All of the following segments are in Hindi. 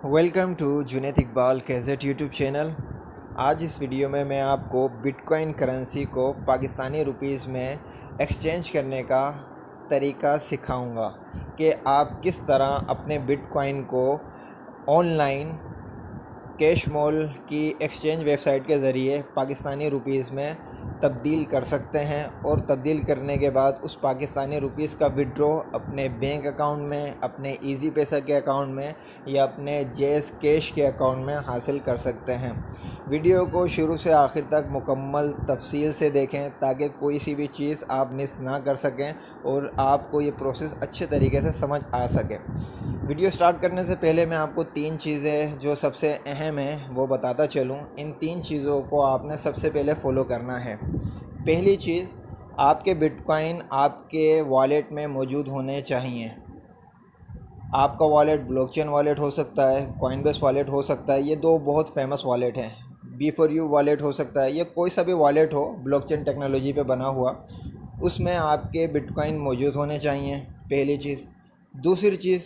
वेलकम टू जुनैद इकबाल कैज़ेट यूट्यूब चैनल। आज इस वीडियो में मैं आपको बिटकॉइन करेंसी को पाकिस्तानी रुपीस में एक्सचेंज करने का तरीका सिखाऊंगा कि आप किस तरह अपने बिटकॉइन को ऑनलाइन कैशमोल की एक्सचेंज वेबसाइट के ज़रिए पाकिस्तानी रुपीस में तब्दील कर सकते हैं और तब्दील करने के बाद उस पाकिस्तानी रुपीस का विड्रॉ अपने बैंक अकाउंट में, अपने इजी पैसा के अकाउंट में या अपने जेस कैश के अकाउंट में हासिल कर सकते हैं। वीडियो को शुरू से आखिर तक मुकम्मल तफसील से देखें ताकि कोई सी भी चीज़ आप मिस ना कर सकें और आपको ये प्रोसेस अच्छे तरीके से समझ आ सके। वीडियो स्टार्ट करने से पहले मैं आपको 3 चीज़ें जो सबसे अहम हैं वो बताता चलूँ। इन 3 चीज़ों को आपने सबसे पहले फ़ॉलो करना है। पहली चीज़, आपके बिटकॉइन आपके वॉलेट में मौजूद होने चाहिए। आपका वॉलेट ब्लॉकचेन वॉलेट हो सकता है, कॉइनबेस वॉलेट हो सकता है, ये 2 बहुत फेमस वॉलेट हैं। बी4यू वॉलेट हो सकता है, ये कोई सा भी वॉलेट हो ब्लॉकचेन टेक्नोलॉजी पे बना हुआ, उसमें आपके बिटकॉइन मौजूद होने चाहिए, पहली चीज़। दूसरी चीज़,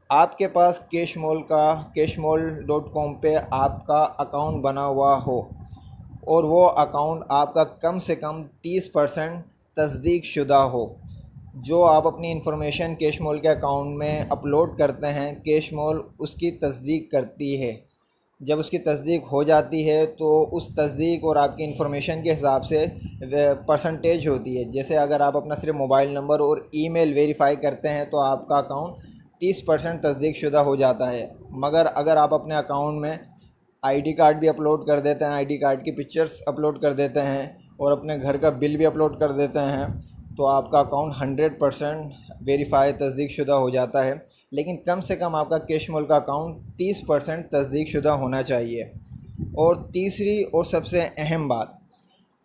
आपके पास cashmall.com पे आपका अकाउंट बना हुआ हो और वो अकाउंट आपका कम से कम 30% तस्दीक शुदा हो। जो आप अपनी इन्फॉर्मेशन कैशमोल के अकाउंट में अपलोड करते हैं, कैशमोल उसकी तस्दीक करती है। जब उसकी तस्दीक हो जाती है तो उस तस्दीक और आपकी इन्फॉर्मेशन के हिसाब से परसेंटेज होती है। जैसे अगर आप अपना सिर्फ मोबाइल नंबर और ईमेल वेरीफाई करते हैं तो आपका अकाउंट 30% तस्दीक शुदा हो जाता है। मगर अगर आप अपने अकाउंट में आईडी कार्ड भी अपलोड कर देते हैं, आईडी कार्ड की पिक्चर्स अपलोड कर देते हैं और अपने घर का बिल भी अपलोड कर देते हैं तो आपका अकाउंट 100% वेरीफाई तस्दीक शुदा हो जाता है। लेकिन कम से कम आपका कैशमोल का अकाउंट 30% तस्दीक शुदा होना चाहिए। और तीसरी और सबसे अहम बात,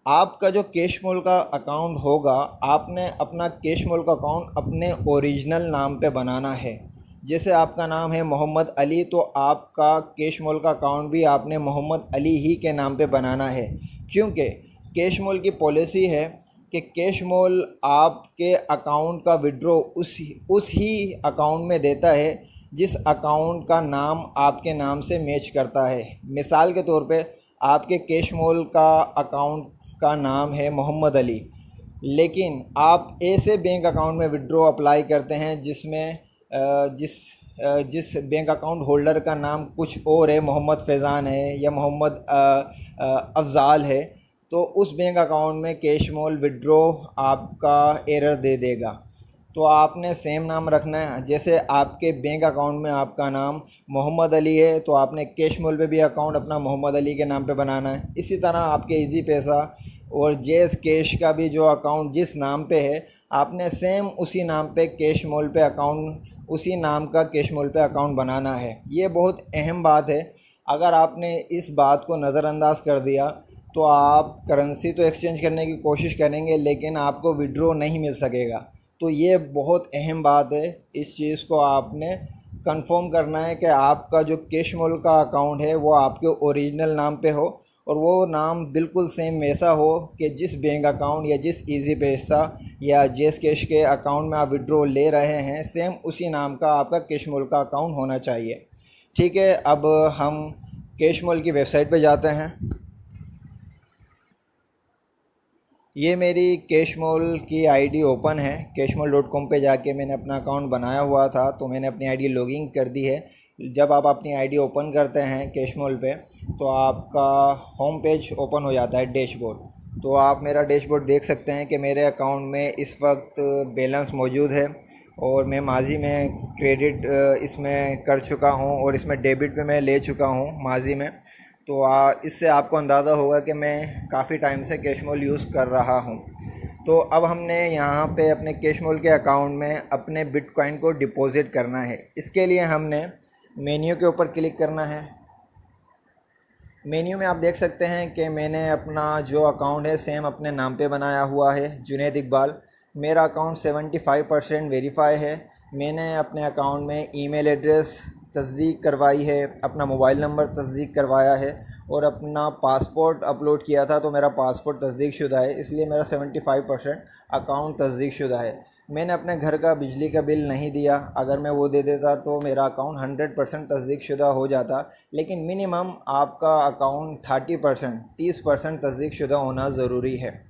आपका जो कैशमोल का अकाउंट होगा, आपने अपना कैशमोल का अकाउंट अपने ओरिजिनल नाम पे बनाना है। जैसे आपका नाम है मोहम्मद अली तो आपका कैशमोल का अकाउंट भी आपने मोहम्मद अली ही के नाम पे बनाना है। क्योंकि कैशमोल की पॉलिसी है कि कैशमोल आपके अकाउंट का विड्रॉ उस ही अकाउंट में देता है जिस अकाउंट का नाम आपके नाम से मैच करता है। मिसाल के तौर पे आपके कैशमोल का अकाउंट का नाम है मोहम्मद अली, लेकिन आप ऐसे बैंक अकाउंट में विड्रॉ अप्लाई करते हैं जिसमें जिस बैंक अकाउंट होल्डर का नाम कुछ और है, मोहम्मद फैज़ान है या मोहम्मद अफ़ज़ाल है, तो उस बैंक अकाउंट में कैशमोल विड्रॉ आपका एरर दे देगा। तो आपने सेम नाम रखना है। जैसे आपके बैंक अकाउंट में आपका नाम मोहम्मद अली है तो आपने कैशमोल पे भी अकाउंट अपना मोहम्मद अली के नाम पे बनाना है। इसी तरह आपके इजी पैसा और जेस कैश का भी जो अकाउंट जिस नाम पे है, आपने सेम उसी नाम पे कैशमोल पे अकाउंट, उसी नाम का कैशमोल पे अकाउंट बनाना है। ये बहुत अहम बात है। अगर आपने इस बात को नज़रअंदाज कर दिया तो आप करेंसी तो एक्सचेंज करने की कोशिश करेंगे लेकिन आपको विड्रॉ नहीं मिल सकेगा। तो ये बहुत अहम बात है। इस चीज़ को आपने कंफर्म करना है कि आपका जो कैशमोल का अकाउंट है वो आपके ओरिजिनल नाम पे हो और वो नाम बिल्कुल सेम वैसा हो कि जिस बैंक अकाउंट या जिस इजी पैसा या जेस कैश के अकाउंट में आप विड्रॉ ले रहे हैं, सेम उसी नाम का आपका कैशमोल का अकाउंट होना चाहिए। ठीक है, अब हम कैशमोल की वेबसाइट पे जाते हैं। ये मेरी कैशमोल की आईडी ओपन है। cashmall.com पे जाके मैंने अपना अकाउंट बनाया हुआ था तो मैंने अपनी आईडी लॉगिन कर दी है। जब आप अपनी आईडी ओपन करते हैं कैशमोल पे तो आपका होम पेज ओपन हो जाता है, डैशबोर्ड। तो आप मेरा डैशबोर्ड देख सकते हैं कि मेरे अकाउंट में इस वक्त बैलेंस मौजूद है और मैं माजी में क्रेडिट इसमें कर चुका हूँ और इसमें डेबिट पे मैं ले चुका हूँ माजी में। तो इससे आपको अंदाज़ा होगा कि मैं काफ़ी टाइम से कैशमोल यूज़ कर रहा हूँ। तो अब हमने यहाँ पे अपने कैशमोल के अकाउंट में अपने बिटकॉइन को डिपॉज़िट करना है। इसके लिए हमने मेन्यू के ऊपर क्लिक करना है। मेन्यू में आप देख सकते हैं कि मैंने अपना जो अकाउंट है सेम अपने नाम पे बनाया हुआ है, जुनैद इकबाल। मेरा अकाउंट 75% वेरीफाई है। मैंने अपने अकाउंट में ईमेल एड्रेस तस्दीक करवाई है, अपना मोबाइल नंबर तस्दीक करवाया है और अपना पासपोर्ट अपलोड किया था तो मेरा पासपोर्ट तस्दीक शुदा है, इसलिए मेरा 75% अकाउंट तस्दीक शुदा है। मैंने अपने घर का बिजली का बिल नहीं दिया, अगर मैं वो दे देता तो मेरा अकाउंट 100% तस्दीक शुदा हो जाता, लेकिन मिनिमम आपका अकाउंट 30% तस्दीक शुदा होना ज़रूरी है।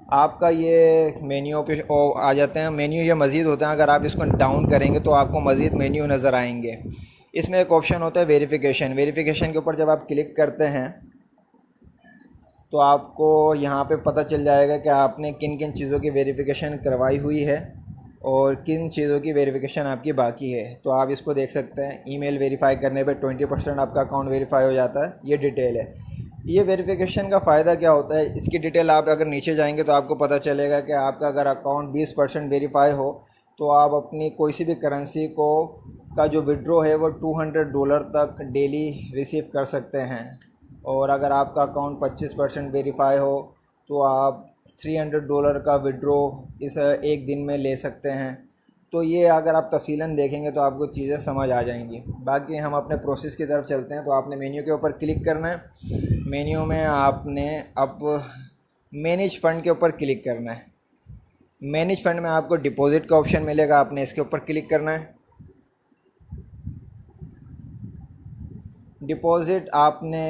आपका ये मेन्यू पे आ जाते हैं, मेन्यू ये मज़ीद होते हैं, अगर आप इसको डाउन करेंगे तो आपको मज़ीद मेन्यू नज़र आएंगे। इसमें एक ऑप्शन होता है वेरिफ़िकेशन। वेरिफ़िकेशन के ऊपर जब आप क्लिक करते हैं तो आपको यहाँ पे पता चल जाएगा कि आपने किन किन चीज़ों की वेरिफ़िकेशन करवाई हुई है और किन चीज़ों की वेरिफ़िकेशन आपकी बाकी है। तो आप इसको देख सकते हैं, ईमेल वेरीफ़ाई करने पे 20% आपका अकाउंट वेरीफ़ाई हो जाता है। ये डिटेल है। ये वेरिफ़िकेशन का फ़ायदा क्या होता है, इसकी डिटेल आप अगर नीचे जाएंगे तो आपको पता चलेगा कि आपका अगर अकाउंट 20% वेरीफ़ाई हो तो आप अपनी कोई सी भी करेंसी को का जो विड्रॉ है वो $200 तक डेली रिसीव कर सकते हैं। और अगर आपका अकाउंट 25% वेरीफाई हो तो आप $300 का विड्रॉ इस एक दिन में ले सकते हैं। तो ये अगर आप तफसीलन देखेंगे तो आपको चीज़ें समझ आ जाएंगी। बाकी हम अपने प्रोसेस की तरफ चलते हैं। तो आपने मेन्यू के ऊपर क्लिक करना है। मेन्यू में आपने अब मैनेज फ़ंड के ऊपर क्लिक करना है। मैनेज फ़ंड में आपको डिपॉज़िट का ऑप्शन मिलेगा, आपने इसके ऊपर क्लिक करना है। डिपॉज़िट आपने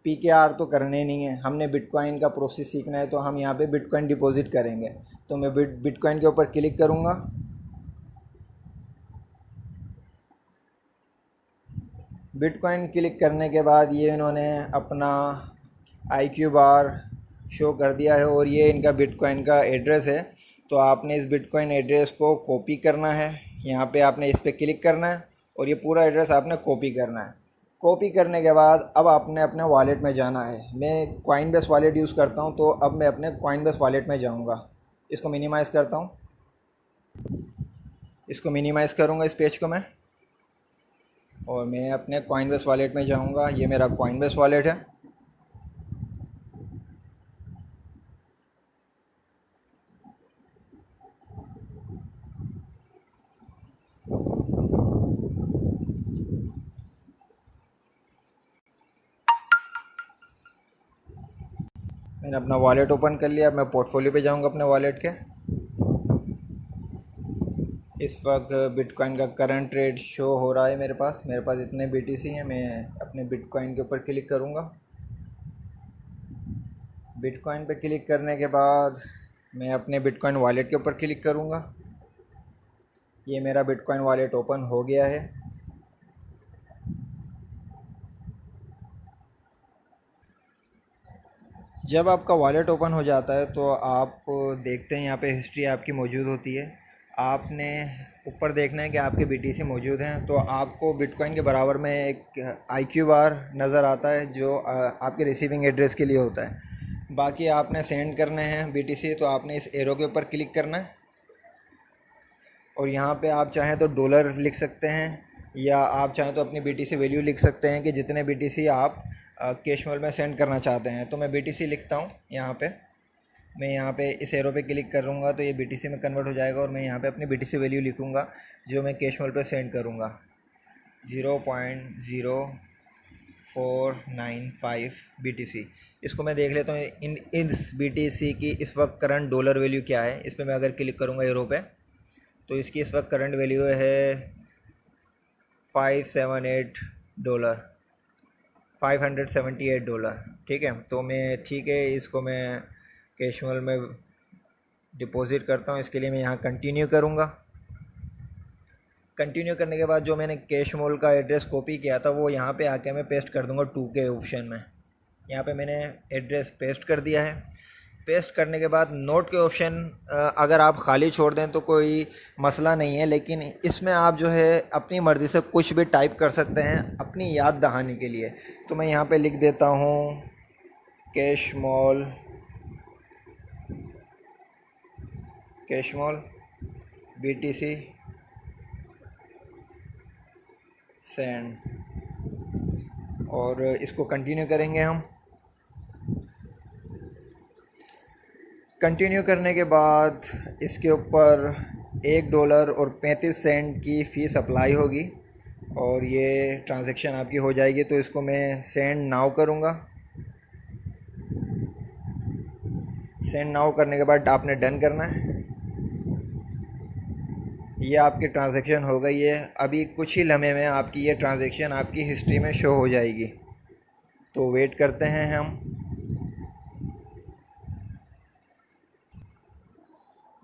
PKR तो करने नहीं है, हमने बिटकॉइन का प्रोसेस सीखना है, तो हम यहाँ पे बिटकॉइन डिपॉज़िट करेंगे। तो मैं बिटकॉइन के ऊपर क्लिक करूँगा। बिटकॉइन क्लिक करने के बाद ये इन्होंने अपना IQ बार शो कर दिया है और ये इनका बिटकॉइन का एड्रेस है। तो आपने इस बिटकॉइन एड्रेस को कॉपी करना है। यहाँ पे आपने इस पर क्लिक करना है और ये पूरा एड्रेस आपने कॉपी करना है। कॉपी करने के बाद अब आपने अपने वॉलेट में जाना है। मैं कॉइनबेस वॉलेट यूज़ करता हूँ, तो अब मैं अपने कॉइनबेस वॉलेट में जाऊँगा। इसको मिनिमाइज़ करता हूँ, इसको मिनिमाइज़ करूँगा इस पेज को मैं, और मैं अपने कॉइनबेस वॉलेट में जाऊँगा। ये मेरा कॉइनबेस वॉलेट है। मैंने अपना वॉलेट ओपन कर लिया। अब मैं पोर्टफोलियो पे जाऊँगा अपने वॉलेट के। इस वक्त बिटकॉइन का करंट रेट शो हो रहा है मेरे पास इतने BTC हैं। मैं अपने बिटकॉइन के ऊपर क्लिक करूँगा। बिटकॉइन पे क्लिक करने के बाद मैं अपने बिटकॉइन वॉलेट के ऊपर क्लिक करूँगा। ये मेरा बिटकॉइन वॉलेट ओपन हो गया है। जब आपका वॉलेट ओपन हो जाता है तो आप देखते हैं यहाँ पे हिस्ट्री आपकी मौजूद होती है। आपने ऊपर देखना है कि आपके BTC मौजूद हैं, तो आपको बिटकॉइन के बराबर में एक IQ बार नज़र आता है जो आपके रिसीविंग एड्रेस के लिए होता है। बाकी आपने सेंड करने हैं BTC, तो आपने इस एरो के ऊपर क्लिक करना है और यहाँ पे आप चाहें तो डॉलर लिख सकते हैं या आप चाहें तो अपनी BTC वैल्यू लिख सकते हैं कि जितने BTC आप कैशमोल में सेंड करना चाहते हैं। तो मैं BTC लिखता हूँ यहाँ पे। मैं यहाँ पे इस एरो पे क्लिक करूँगा तो ये BTC में कन्वर्ट हो जाएगा और मैं यहाँ पे अपनी BTC वैल्यू लिखूँगा जो मैं कैशमोल पे सेंड करूँगा। 0.0495 BTC। इसको मैं देख लेता हूँ इस BTC की इस वक्त करंट डॉलर वैल्यू क्या है। इस पर मैं अगर क्लिक करूँगा एरो पे तो इसकी इस वक्त करंट वैल्यू है $578, $578। ठीक है, तो मैं ठीक है इसको मैं कैशमोल में डिपॉज़िट करता हूँ। इसके लिए मैं यहाँ कंटिन्यू करूँगा। कंटिन्यू करने के बाद जो मैंने कैशमोल का एड्रेस कॉपी किया था वो यहाँ पे आके मैं पेस्ट कर दूँगा 2K ऑप्शन में। यहाँ पे मैंने एड्रेस पेस्ट कर दिया है। पेस्ट करने के बाद नोट के ऑप्शन अगर आप खाली छोड़ दें तो कोई मसला नहीं है, लेकिन इसमें आप जो है अपनी मर्ज़ी से कुछ भी टाइप कर सकते हैं अपनी याद दहानी के लिए। तो मैं यहाँ पे लिख देता हूँ कैशमोल BTC सेंड, और इसको कंटिन्यू करेंगे हम। कंटिन्यू करने के बाद इसके ऊपर $1 और 35 सेंट की फ़ीस अप्लाई होगी और ये ट्रांजैक्शन आपकी हो जाएगी। तो इसको मैं सेंड नाउ करूँगा। सेंड नाउ करने के बाद आपने डन करना है। ये आपकी ट्रांजैक्शन हो गई है। अभी कुछ ही लम्हे में आपकी ये ट्रांजैक्शन आपकी हिस्ट्री में शो हो जाएगी। तो वेट करते हैं हम।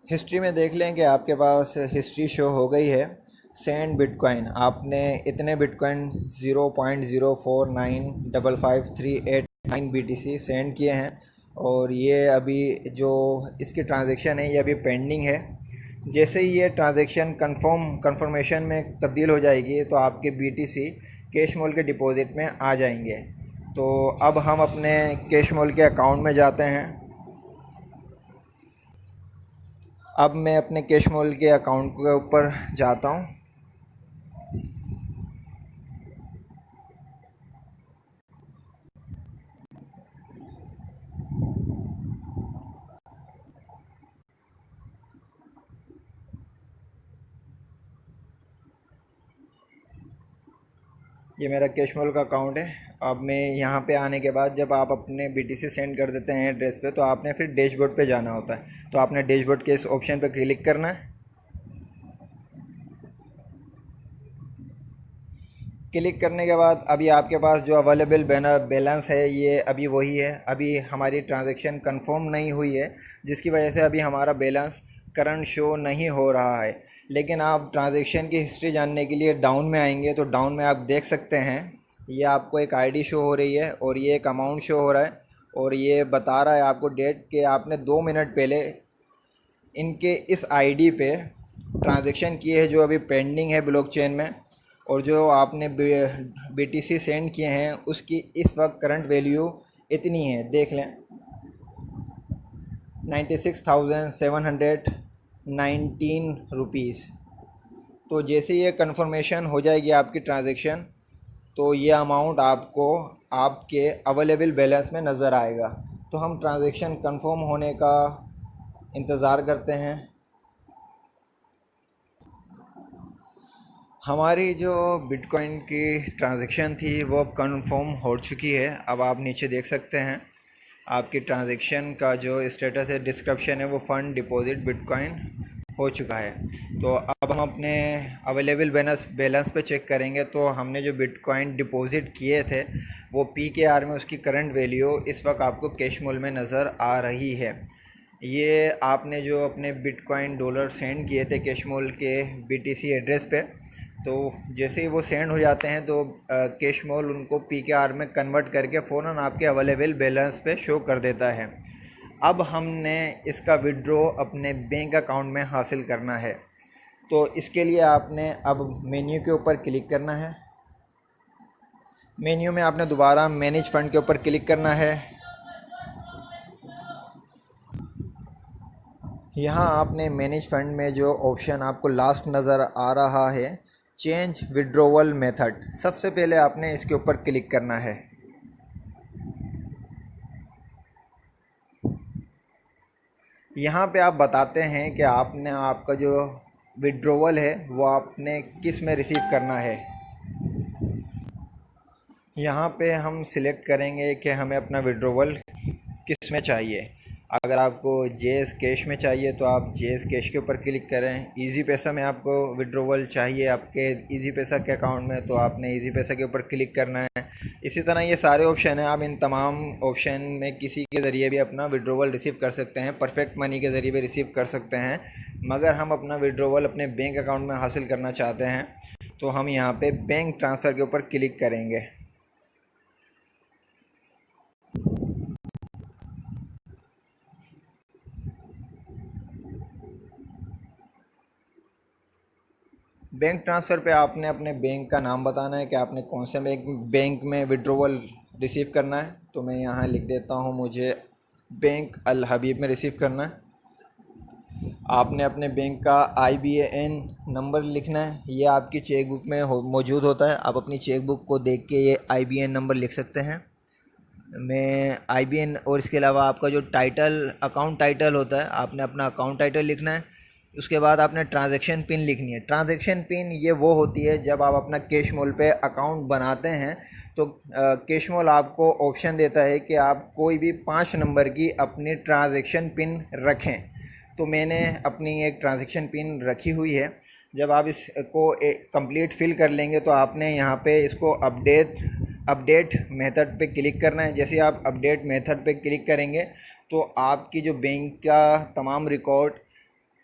हिस्ट्री में देख लें कि आपके पास हिस्ट्री शो हो गई है। सेंड बिटकॉइन, आपने इतने बिटकॉइन 0.04955389 BTC सेंड किए हैं और ये अभी जो इसकी ट्रांजैक्शन है ये अभी पेंडिंग है। जैसे ही ये ट्रांजैक्शन कंफर्मेशन में तब्दील हो जाएगी तो आपके BTC कैशमोल के डिपॉज़िट में आ जाएंगे। तो अब हम अपने कैशमोल के अकाउंट में जाते हैं। अब मैं अपने कैशमोल के अकाउंट के ऊपर जाता हूँ। ये मेरा कैशमोल का अकाउंट है। अब मैं यहाँ पे आने के बाद जब आप अपने BTC सेंड कर देते हैं एड्रेस पे तो आपने फिर डैशबोर्ड पे जाना होता है। तो आपने डैशबोर्ड के इस ऑप्शन पे क्लिक करना है। क्लिक करने के बाद अभी आपके पास जो अवेलेबल बैलेंस है ये अभी वही है। अभी हमारी ट्रांजैक्शन कंफर्म नहीं हुई है जिसकी वजह से अभी हमारा बैलेंस करंट शो नहीं हो रहा है। लेकिन आप ट्रांजैक्शन की हिस्ट्री जानने के लिए डाउन में आएंगे तो डाउन में आप देख सकते हैं ये आपको एक आईडी शो हो रही है और ये एक अमाउंट शो हो रहा है और ये बता रहा है आपको डेट कि आपने 2 मिनट पहले इनके इस आईडी पे ट्रांजैक्शन किए हैं जो अभी पेंडिंग है ब्लॉकचेन में। और जो आपने BTC सेंड किए हैं उसकी इस वक्त करंट वैल्यू इतनी है, देख लें 96,719 रुपीज़। तो जैसे ये कंफर्मेशन हो जाएगी आपकी ट्रांजैक्शन तो ये अमाउंट आपको आपके अवेलेबल बैलेंस में नज़र आएगा। तो हम ट्रांजैक्शन कंफर्म होने का इंतज़ार करते हैं। हमारी जो बिटकॉइन की ट्रांजैक्शन थी वो अब कंफर्म हो चुकी है। अब आप नीचे देख सकते हैं आपकी ट्रांजैक्शन का जो स्टेटस है, डिस्क्रिप्शन है, वो फ़ंड डिपॉजिट बिटकॉइन हो चुका है। तो अब हम अपने अवेलेबल बैलेंस पे चेक करेंगे तो हमने जो बिटकॉइन डिपॉजिट किए थे वो PKR में उसकी करंट वैल्यू इस वक्त आपको कैशमोल में नज़र आ रही है। ये आपने जो अपने बिटकॉइन डॉलर सेंड किए थे कैशमोल के BTC एड्रेस पे, तो जैसे ही वो सेंड हो जाते हैं तो कैशमोल उनको PKR में कन्वर्ट करके फ़ौरन आपके अवेलेबल बैलेंस पे शो कर देता है। अब हमने इसका विड्रॉ अपने बैंक अकाउंट में हासिल करना है। तो इसके लिए आपने अब मेन्यू के ऊपर क्लिक करना है। मेन्यू में आपने दोबारा मैनेज फ़ंड के ऊपर क्लिक करना है। यहाँ आपने मैनेज फ़ंड में जो ऑप्शन आपको लास्ट नज़र आ रहा है, चेंज विड्रोवल मेथड, सबसे पहले आपने इसके ऊपर क्लिक करना है। यहाँ पे आप बताते हैं कि आपने आपका जो विड्रोवल है वो आपने किस में रिसीव करना है। यहाँ पे हम सिलेक्ट करेंगे कि हमें अपना विड्रोवल किस में चाहिए। अगर आपको जेएस कैश में चाहिए तो आप जेएस कैश के ऊपर क्लिक करें। इजी पैसा में आपको विड्रोवल चाहिए आपके इजी पैसा के अकाउंट में तो आपने इजी पैसा के ऊपर क्लिक करना है। इसी तरह ये सारे ऑप्शन हैं, आप इन तमाम ऑप्शन में किसी के ज़रिए भी अपना विड्रोवल रिसीव कर सकते हैं, परफेक्ट मनी के ज़रिए भी रिसीव कर सकते हैं। मगर हम अपना विड्रोवल अपने बैंक अकाउंट में हासिल करना चाहते हैं तो हम यहाँ पर बैंक ट्रांसफ़र के ऊपर क्लिक करेंगे। बैंक ट्रांसफ़र पे आपने अपने बैंक का नाम बताना है कि आपने कौन से बैंक में विड्रोवल रिसीव करना है। तो मैं यहाँ लिख देता हूँ मुझे बैंक अल हबीब में रिसीव करना है। आपने अपने बैंक का IBAN नंबर लिखना है, ये आपकी चेक बुक में मौजूद होता है। आप अपनी चेक बुक को देख के ये IBAN नंबर लिख सकते हैं। मैं IBAN और इसके अलावा आपका जो टाइटल अकाउंट टाइटल होता है आपने अपना अकाउंट टाइटल लिखना है। उसके बाद आपने ट्रांजैक्शन पिन लिखनी है। ट्रांजैक्शन पिन ये वो होती है जब आप अपना कैशमोल पे अकाउंट बनाते हैं तो कैशमोल आपको ऑप्शन देता है कि आप कोई भी 5 नंबर की अपनी ट्रांजैक्शन पिन रखें। तो मैंने अपनी एक ट्रांजैक्शन पिन रखी हुई है जब आप इसको कंप्लीट फिल कर लेंगे तो आपने यहाँ पे इसको अपडेट मेथड पे क्लिक करना है। जैसे आप अपडेट मेथड पे क्लिक करेंगे तो आपकी जो बैंक का तमाम रिकॉर्ड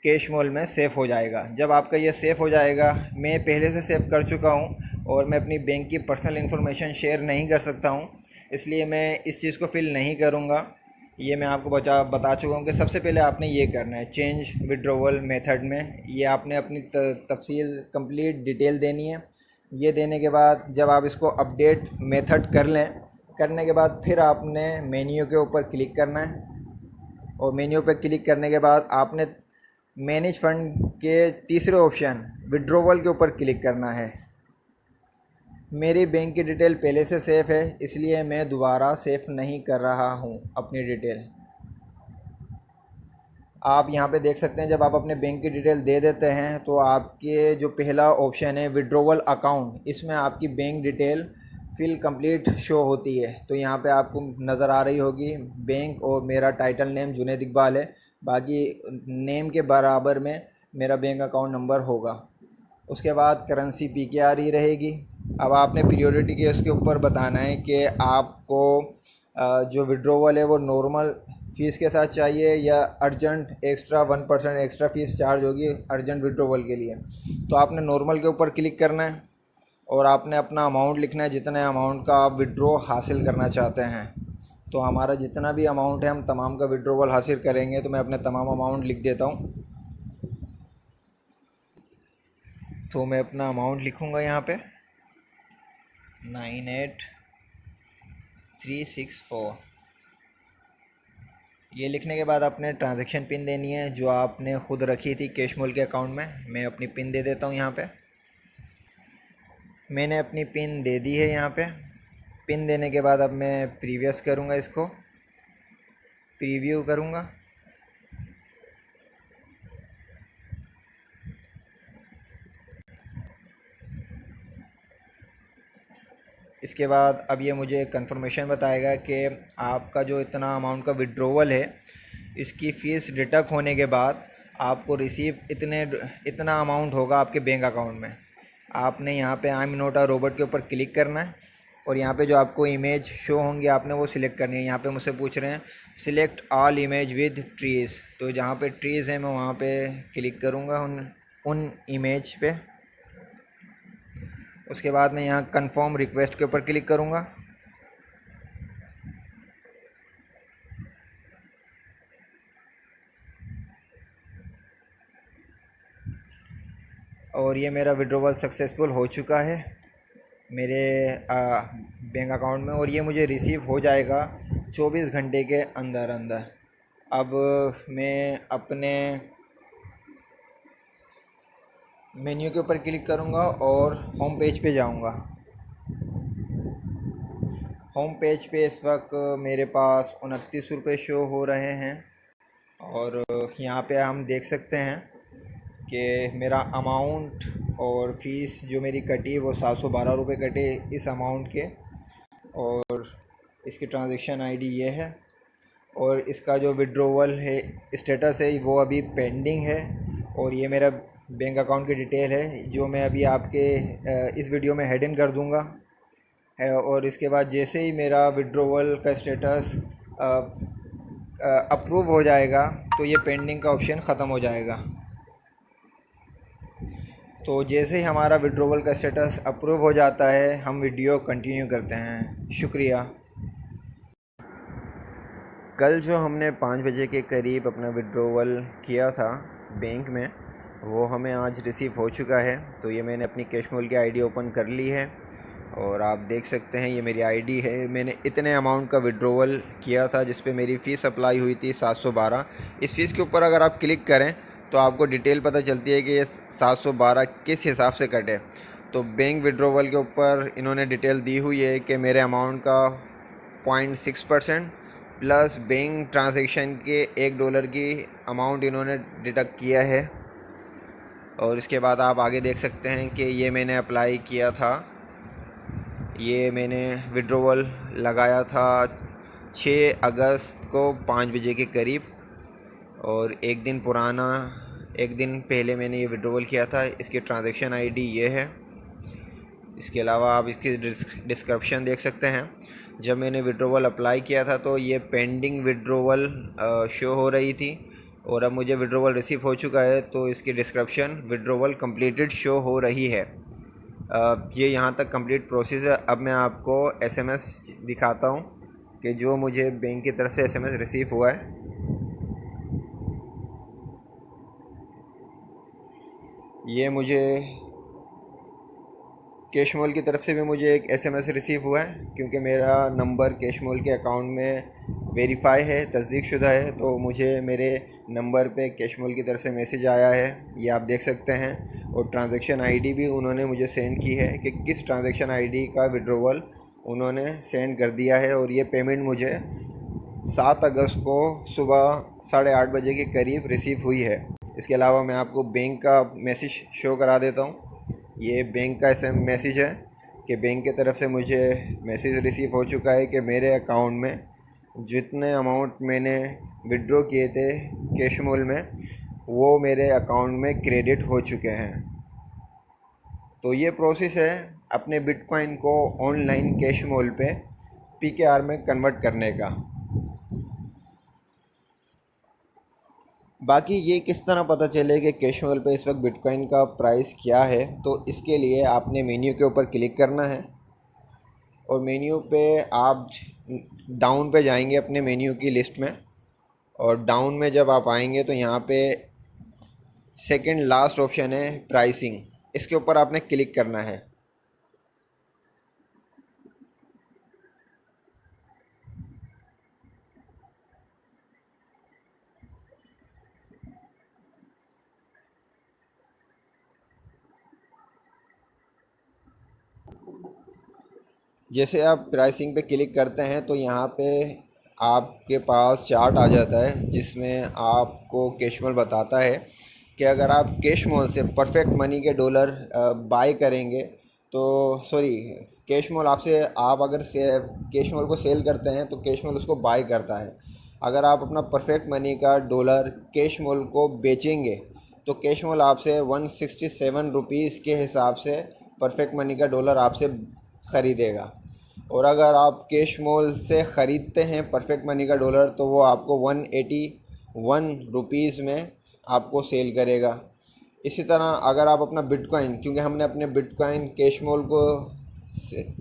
कैशमोल में सेफ़ हो जाएगा। जब आपका ये सेफ़ हो जाएगा, मैं पहले से सेव कर चुका हूँ और मैं अपनी बैंक की पर्सनल इन्फॉर्मेशन शेयर नहीं कर सकता हूँ, इसलिए मैं इस चीज़ को फिल नहीं करूँगा। ये मैं आपको बता चुका हूँ कि सबसे पहले आपने ये करना है चेंज विड्रॉवल मेथड में। ये आपने अपनी तफसील कंप्लीट डिटेल देनी है। ये देने के बाद जब आप इसको अपडेट मेथड कर लें, करने के बाद फिर आपने मेन्यू के ऊपर क्लिक करना है और मेन्यू पे क्लिक करने के बाद आपने मैनेज फ़ंड के तीसरे ऑप्शन विड्रॉवल के ऊपर क्लिक करना है। मेरी बैंक की डिटेल पहले से सेफ़ है, इसलिए मैं दोबारा सेव नहीं कर रहा हूँ अपनी डिटेल। आप यहाँ पे देख सकते हैं जब आप अपने बैंक की डिटेल दे देते हैं तो आपके जो पहला ऑप्शन है विड्रॉवल अकाउंट, इसमें आपकी bank detail fill complete show होती है। तो यहाँ पे आपको नज़र आ रही होगी बैंक और मेरा टाइटल नेम जुनैद इकबाल है, बाकी नेम के बराबर में मेरा बैंक अकाउंट नंबर होगा। उसके बाद करेंसी PKR रहेगी। अब आपने प्रियोरिटी के उसके ऊपर बताना है कि आपको जो विड्रॉवल है वो नॉर्मल फ़ीस के साथ चाहिए या urgent extra 1% extra fees charge होगी अर्जेंट विड्रॉवल के लिए। तो आपने नॉर्मल के ऊपर क्लिक करना है और आपने अपना अमाउंट लिखना है, जितने अमाउंट का आप विड्रॉ हासिल करना चाहते हैं। तो हमारा जितना भी अमाउंट है हम तमाम का विड्रॉवल हासिल करेंगे, तो मैं अपने तमाम अमाउंट लिख देता हूँ। तो मैं अपना अमाउंट लिखूँगा यहाँ पे 98364। ये लिखने के बाद आपने ट्रांजैक्शन पिन देनी है जो आपने ख़ुद रखी थी कैशमोल के अकाउंट में। मैं अपनी पिन दे देता हूँ यहाँ पे। मैंने अपनी पिन दे दी है यहाँ पे। पिन देने के बाद अब मैं प्रीवियस करूँगा, इसको प्रीव्यू करूँगा। इसके बाद अब ये मुझे कंफर्मेशन बताएगा कि आपका जो इतना अमाउंट का विड्रॉवल है इसकी फ़ीस डिडक्ट होने के बाद आपको रिसीव इतना अमाउंट होगा आपके बैंक अकाउंट में। आपने यहाँ पे I am not a robot के ऊपर क्लिक करना है और यहाँ पे जो आपको इमेज शो होंगी आपने वो सिलेक्ट करनी है। यहाँ पे मुझसे पूछ रहे हैं select all image with trees, तो जहाँ पे ट्रीज़ हैं मैं वहाँ पे क्लिक करूँगा उन इमेज पे। उसके बाद मैं यहाँ कंफर्म रिक्वेस्ट के ऊपर क्लिक करूँगा। और ये मेरा विड्रॉवल सक्सेसफुल हो चुका है मेरे बैंक अकाउंट में और ये मुझे रिसीव हो जाएगा 24 घंटे के अंदर अंदर। अब मैं अपने मेन्यू के ऊपर क्लिक करूँगा और होम पेज पे जाऊँगा। होम पेज पे इस वक्त मेरे पास 29 रुपये शो हो रहे हैं और यहाँ पे हम देख सकते हैं कि मेरा अमाउंट और फ़ीस जो मेरी कटी वो 712 रुपये कटे इस अमाउंट के। और इसकी ट्रांजैक्शन आईडी ये है और इसका जो विड्रॉवल है स्टेटस है वो अभी पेंडिंग है। और ये मेरा बैंक अकाउंट की डिटेल है जो मैं अभी आपके इस वीडियो में हेड इन कर दूंगा है। और इसके बाद जैसे ही मेरा विड्रॉवल का स्टेटस अप्रूव हो जाएगा तो ये पेंडिंग का ऑप्शन ख़त्म हो जाएगा। तो जैसे ही हमारा विड्रॉवल का स्टेटस अप्रूव हो जाता है हम वीडियो कंटिन्यू करते हैं। शुक्रिया। कल जो हमने 5 बजे के करीब अपना विड्रॉवल किया था बैंक में वो हमें आज रिसीव हो चुका है। तो ये मैंने अपनी कैशमोल की आईडी ओपन कर ली है और आप देख सकते हैं ये मेरी आईडी है। मैंने इतने अमाउंट का विड्रॉवल किया था जिस पे मेरी फ़ीस अप्लाई हुई थी 712। इस फ़ीस के ऊपर अगर आप क्लिक करें तो आपको डिटेल पता चलती है कि ये 712 किस हिसाब से कटे। तो बैंक विड्रॉवल के ऊपर इन्होंने डिटेल दी हुई है कि मेरे अमाउंट का 0.6% प्लस बैंक ट्रांजैक्शन के $1 की अमाउंट इन्होंने डिडक्ट किया है। और इसके बाद आप आगे देख सकते हैं कि ये मैंने अप्लाई किया था, ये मैंने विड्रॉवल लगाया था 6 अगस्त को 5 बजे के करीब और एक दिन पुराना एक दिन पहले मैंने ये विड्रॉवल किया था। इसकी ट्रांजैक्शन आईडी ये है। इसके अलावा आप इसकी डिस्क्रिप्शन देख सकते हैं। जब मैंने विड्रॉवल अप्लाई किया था तो ये पेंडिंग विड्रॉवल शो हो रही थी, और अब मुझे विड्रॉवल रिसीव हो चुका है तो इसकी डिस्क्रिप्शन विड्रॉवल कंप्लीटेड शो हो रही है। ये यहाँ तक कंप्लीट प्रोसेस है। अब मैं आपको एसएमएस दिखाता हूँ कि जो मुझे बैंक की तरफ से एसएमएस रिसीव हुआ है। ये मुझे कैशमोल की तरफ से भी मुझे एक एसएमएस रिसीव हुआ है, क्योंकि मेरा नंबर कैशमोल के अकाउंट में वेरीफाई है, तस्दीक शुदा है, तो मुझे मेरे नंबर पे कैशमोल की तरफ से मैसेज आया है, ये आप देख सकते हैं। और ट्रांजैक्शन आईडी भी उन्होंने मुझे सेंड की है कि किस ट्रांजैक्शन आईडी का विड्रॉवल उन्होंने सेंड कर दिया है। और ये पेमेंट मुझे 7 अगस्त को सुबह 8:30 बजे के करीब रिसीव हुई है। इसके अलावा मैं आपको बैंक का मैसेज शो करा देता हूँ। ये बैंक का मैसेज है कि बैंक की तरफ से मुझे मैसेज रिसीव हो चुका है कि मेरे अकाउंट में जितने अमाउंट मैंने विड्रॉ किए थे कैशमोल में, वो मेरे अकाउंट में क्रेडिट हो चुके हैं। तो ये प्रोसेस है अपने बिटकॉइन को ऑनलाइन कैशमोल पे पीकेआर में कन्वर्ट करने का। बाकी ये किस तरह पता चले कि कैशमोल पे इस वक्त बिटकॉइन का प्राइस क्या है, तो इसके लिए आपने मेन्यू के ऊपर क्लिक करना है, और मेन्यू पे आप डाउन पे जाएंगे अपने मेन्यू की लिस्ट में। और डाउन में जब आप आएंगे तो यहाँ पे सेकंड लास्ट ऑप्शन है प्राइसिंग, इसके ऊपर आपने क्लिक करना है। जैसे आप प्राइसिंग पे क्लिक करते हैं तो यहाँ पे आपके पास चार्ट आ जाता है, जिसमें आपको कैशमोल बताता है कि अगर आप कैशमोल से परफेक्ट मनी के डॉलर बाय करेंगे तो कैशमोल आपसे, आप अगर कैशमोल को सेल करते हैं तो कैशमोल उसको बाय करता है। अगर आप अपना परफेक्ट मनी का डॉलर कैशमोल को बेचेंगे तो कैशमोल आपसे 167 रुपीज़ के हिसाब से परफेक्ट मनी का डॉलर आपसे ख़रीदेगा। और अगर आप कैशमोल से ख़रीदते हैं परफेक्ट मनी का डॉलर तो वो आपको 181 रुपीज़ में आपको सेल करेगा। इसी तरह अगर आप अपना बिटकॉइन, क्योंकि हमने अपने बिटकॉइन कैशमोल को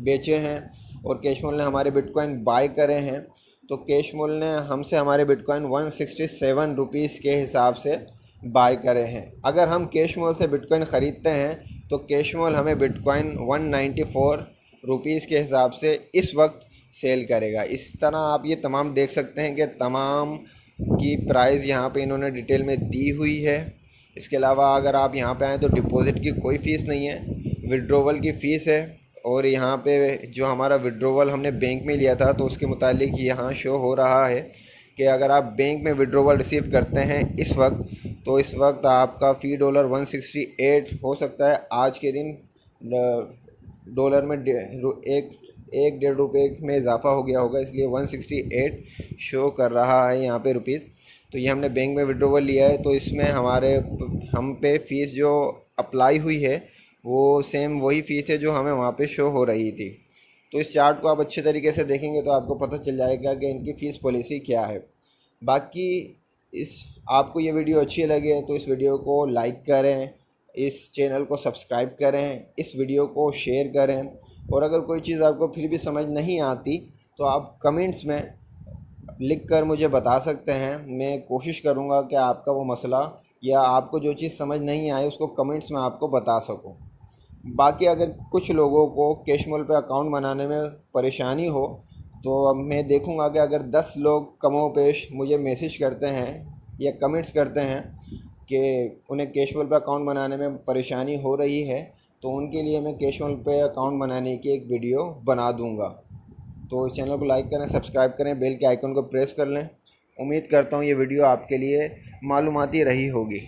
बेचे हैं और कैशमोल ने हमारे बिटकॉइन बाय करे हैं, तो कैशमोल ने हमसे हमारे बिटकॉइन 167 रुपीज़ के हिसाब से बाय करे हैं। अगर हम कैशमोल से बिटकॉइन ख़रीदते हैं तो कैशमोल हमें बिटकॉइन 194 रुपीज़ के हिसाब से इस वक्त सेल करेगा। इस तरह आप ये तमाम देख सकते हैं कि तमाम की प्राइस यहाँ पे इन्होंने डिटेल में दी हुई है। इसके अलावा अगर आप यहाँ पे आएँ तो डिपॉज़िट की कोई फ़ीस नहीं है, विड्रॉवल की फ़ीस है। और यहाँ पे जो हमारा विड्रॉवल हमने बैंक में लिया था तो उसके मुतालिक यहाँ शो हो रहा है कि अगर आप बैंक में विड्रॉवल रिसीव करते हैं इस वक्त, तो इस वक्त आपका फ़ी डॉलर 168 हो सकता है। आज के दिन डॉलर में एक 1.5 रुपये में इजाफ़ा हो गया होगा, इसलिए 168 शो कर रहा है यहाँ पे रुपीज़। तो ये हमने बैंक में विड्रॉवल लिया है, तो इसमें हम पे फ़ीस जो अप्लाई हुई है वो सेम वही फ़ीस है जो हमें वहाँ पे शो हो रही थी। तो इस चार्ट को आप अच्छे तरीके से देखेंगे तो आपको पता चल जाएगा कि इनकी फ़ीस पॉलिसी क्या है। बाकी आपको ये वीडियो अच्छी लगे तो इस वीडियो को लाइक करें, इस चैनल को सब्सक्राइब करें, इस वीडियो को शेयर करें। और अगर कोई चीज़ आपको फिर भी समझ नहीं आती तो आप कमेंट्स में लिख कर मुझे बता सकते हैं। मैं कोशिश करूँगा कि आपका वो मसला या आपको जो चीज़ समझ नहीं आए उसको कमेंट्स में आपको बता सकूँ। बाकी अगर कुछ लोगों को कैशमोल पे अकाउंट बनाने में परेशानी हो तो अब मैं देखूँगा कि अगर 10 लोग कमोपेश मुझे मैसेज करते हैं या कमेंट्स करते हैं कि उन्हें कैशमोल पे अकाउंट बनाने में परेशानी हो रही है, तो उनके लिए मैं कैशमोल पे अकाउंट बनाने की एक वीडियो बना दूँगा। तो इस चैनल को लाइक करें, सब्सक्राइब करें, बेल के आइकन को प्रेस कर लें। उम्मीद करता हूँ ये वीडियो आपके लिए मालूमाती रही होगी।